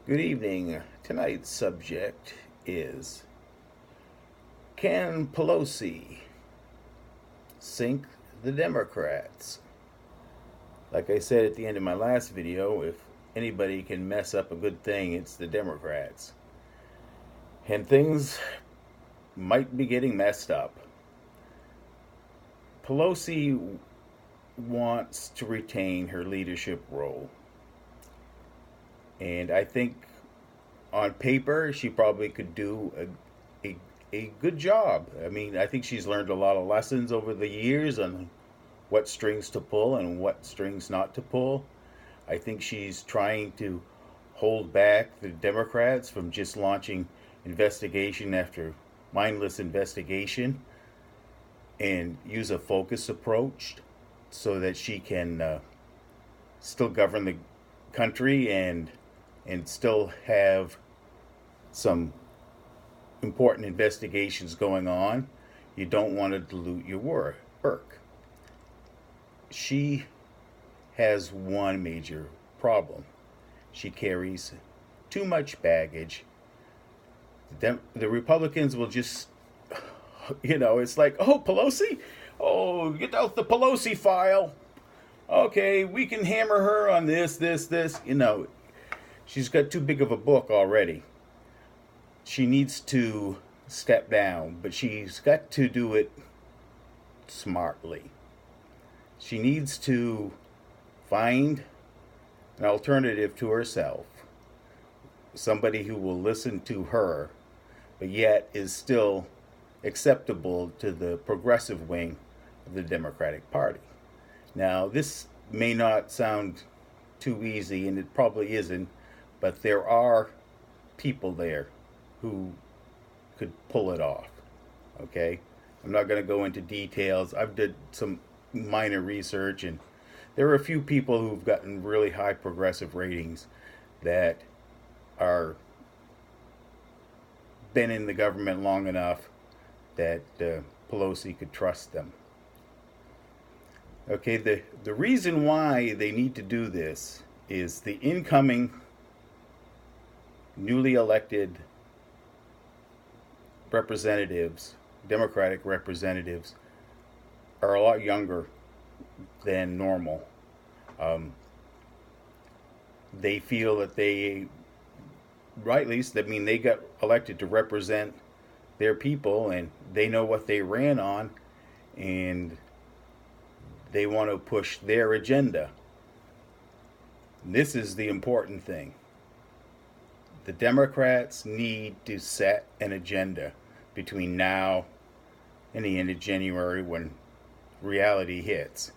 Good evening. Tonight's subject is, can Pelosi sink the Democrats? Like I said at the end of my last video, if anybody can mess up a good thing, it's the Democrats. And things might be getting messed up. Pelosi wants to retain her leadership role. And I think on paper she probably could do a good job. I mean, I think she's learned a lot of lessons over the years on what strings to pull and what strings not to pull. I think she's trying to hold back the Democrats from just launching investigation after mindless investigation and use a focus approach so that she can still govern the country and still have some important investigations going on. You don't want to dilute your work. She has one major problem. She carries too much baggage. The Republicans will just, it's like, oh, Pelosi? Oh, get out the Pelosi file. Okay, we can hammer her on this. She's got too big of a book already. She needs to step down, but she's got to do it smartly. She needs to find an alternative to herself, somebody who will listen to her, but yet is still acceptable to the progressive wing of the Democratic Party. Now, this may not sound too easy, and it probably isn't, but there are people there who could pull it off. Okay? I'm not going to go into details. I've did some minor research, and there are a few people who've gotten really high progressive ratings that are been in the government long enough that Pelosi could trust them. Okay, the reason why they need to do this is the incoming newly elected representatives, Democratic representatives, are a lot younger than normal. They feel that they got elected to represent their people, and they know what they ran on, and they want to push their agenda. This is the important thing. The Democrats need to set an agenda between now and the end of January when reality hits.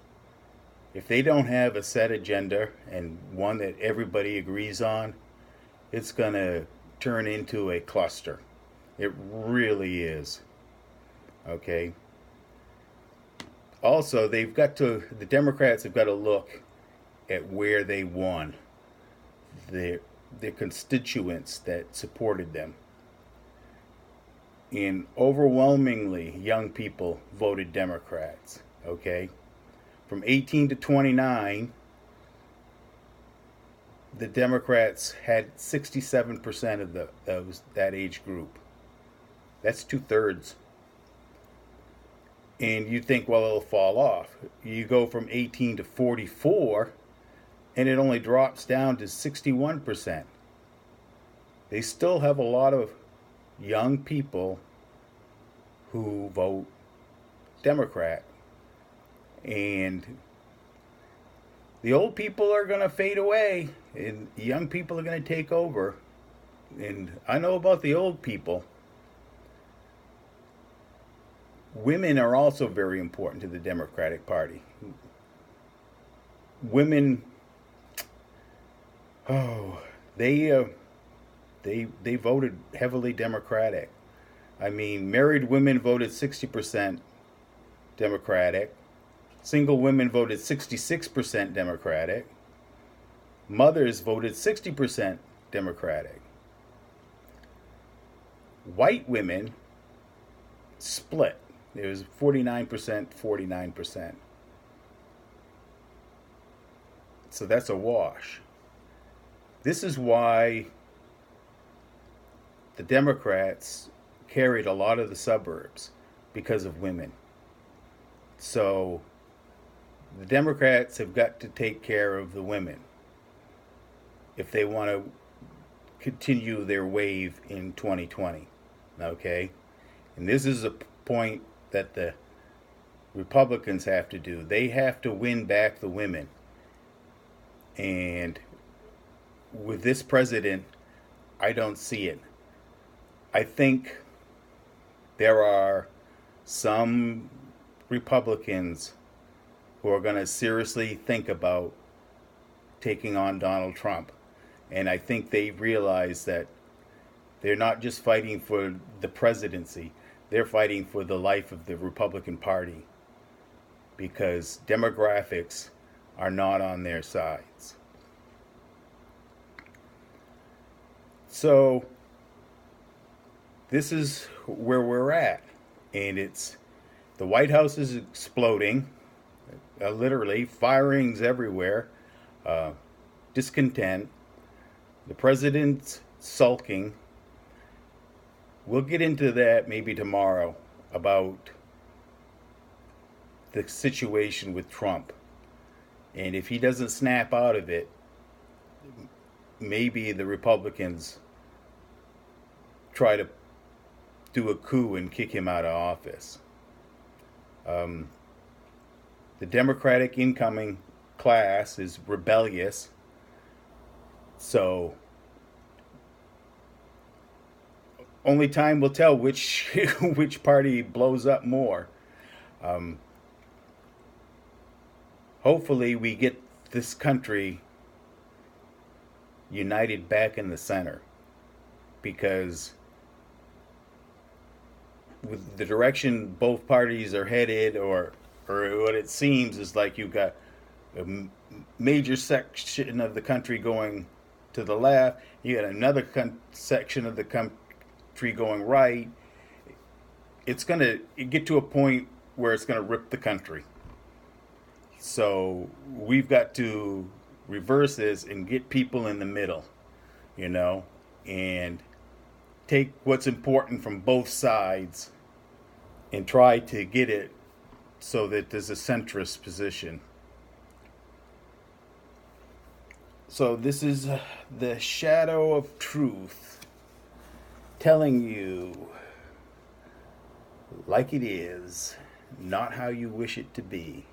If they don't have a set agenda and one that everybody agrees on, it's going to turn into a cluster. It really is. Okay? Also, the Democrats have got to look at where they won, the constituents that supported them. And overwhelmingly, young people voted Democrats. Okay? From 18 to 29, the Democrats had 67% of that age group. That's 2/3. And you think, well, it'll fall off. You go from 18 to 44, and it only drops down to 61%. They still have a lot of young people who vote Democrat. And the old people are going to fade away, and young people are going to take over. And I know about the old people. Women are also very important to the Democratic Party. Women, they voted heavily Democratic. I mean, married women voted 60% Democratic. Single women voted 66% Democratic. Mothers voted 60% Democratic. White women split. It was 49%, 49%. So that's a wash. This is why the Democrats carried a lot of the suburbs because of women. So the Democrats have got to take care of the women if they want to continue their wave in 2020. Okay? And this is a point that the Republicans have to do. They have to win back the women. And with this president, I don't see it. I think there are some Republicans who are going to seriously think about taking on Donald Trump. And I think they realize that they're not just fighting for the presidency, they're fighting for the life of the Republican Party, because demographics are not on their sides. So this is where we're at, and it's the White House is exploding, literally firings everywhere, discontent. The president's sulking. We'll get into that maybe tomorrow about the situation with Trump, and if he doesn't snap out of it, maybe the Republicans try to do a coup and kick him out of office. The Democratic incoming class is rebellious, so only time will tell which which party blows up more. Hopefully we get this country united back in the center, because with the direction both parties are headed, or what it seems is like you've got a major section of the country going to the left, you got another section of the country going right. It's going to get to a point where it's going to rip the country. So we've got to reverse this and get people in the middle, and take what's important from both sides and try to get it so that there's a centrist position. So this is the shadow of truth, telling you like it is, not how you wish it to be,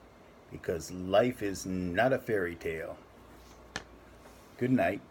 because life is not a fairy tale. Good night.